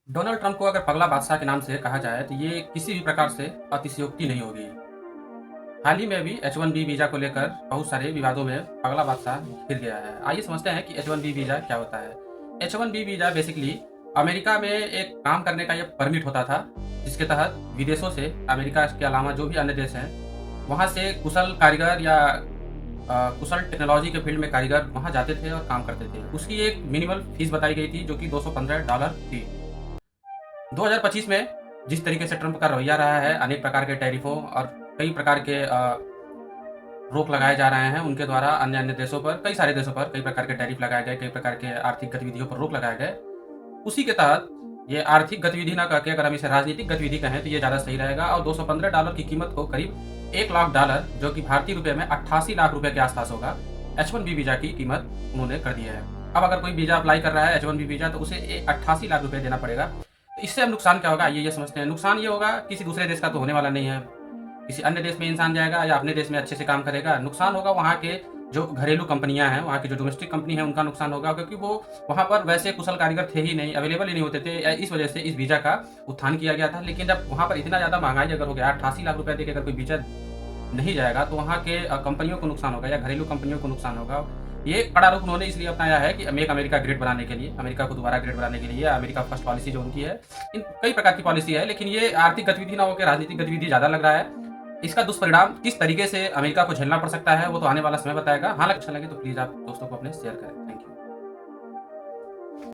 Donald Trump को अगर पगला बादशाह के नाम से कहा जाए तो ये किसी भी प्रकार से अतिशयोक्ति नहीं होगी। हाल ही में भी H1B वीज़ा को लेकर बहुत सारे विवादों में पगला बादशाह घिर गया है। आइए समझते हैं कि H1B वीज़ा क्या होता है। H1B वीज़ा बेसिकली अमेरिका में एक काम करने का ये परमिट होता था, जिसके तहत विदेशों से अमेरिका के अलावा जो भी अन्य देश हैं, वहाँ से कुशल कारीगर या कुशल टेक्नोलॉजी के फील्ड में कारीगर वहाँ जाते थे और काम करते थे। उसकी एक मिनिमल फीस बताई गई थी जो कि $215 थी। 2025 में जिस तरीके से ट्रंप का रवैया रहा है, अनेक प्रकार के टैरिफों और कई प्रकार के रोक लगाए जा रहे हैं उनके द्वारा अन्य अन्य देशों पर, कई सारे देशों पर कई प्रकार के टैरिफ लगाए गए, कई प्रकार के आर्थिक गतिविधियों पर रोक लगाए गए। उसी के तहत ये आर्थिक गतिविधि ना कह के अगर हम इसे राजनीतिक गतिविधि कहें तो ये ज़्यादा सही रहेगा और $215 की कीमत को करीब $1,00,000 जो कि भारतीय रुपये में 88 लाख रुपए के आसपास होगा, H1B वीज़ा की कीमत उन्होंने कर दी है। अब अगर कोई वीज़ा अप्लाई कर रहा है H1B वीज़ा तो उसे 88 लाख रुपए देना पड़ेगा। तो इससे अब नुकसान क्या होगा, आइए ये समझते हैं। नुकसान ये होगा किसी दूसरे देश का तो होने वाला नहीं है, किसी अन्य देश में इंसान जाएगा या अपने देश में अच्छे से काम करेगा। नुकसान होगा वहाँ के जो घरेलू कंपनियां हैं, वहाँ की जो डोमेस्टिक कंपनी है उनका नुकसान होगा, क्योंकि वो वहाँ पर वैसे कुशल कारीगर थे ही नहीं, अवेलेबल ही नहीं होते थे। इस वजह से इस वीज़ा का उत्थान किया गया था। लेकिन जब वहाँ पर इतना ज़्यादा महंगाई अगर हो गया, 88 लाख रुपए देकर अगर कोई वीज़ा नहीं जाएगा तो वहाँ के कंपनियों को नुकसान होगा या घरेलू कंपनियों को नुकसान होगा। ये कड़ा रुख उन्होंने इसलिए अपनाया है कि मेक अमेरिका ग्रेट बनाने के लिए, अमेरिका को दोबारा ग्रेट बनाने के लिए, अमेरिका फर्स्ट पॉलिसी जो उनकी है। इन कई प्रकार की पॉलिसी है, लेकिन ये आर्थिक गतिविधि ना होकर राजनीतिक गतिविधि ज़्यादा लग रहा है। इसका दुष्परिणाम किस तरीके से अमेरिका को झेलना पड़ सकता है वो तो आने वाला समय बताएगा। हाँ, अच्छा लगे तो प्लीज़ आप दोस्तों को अपने शेयर करें। Thank you.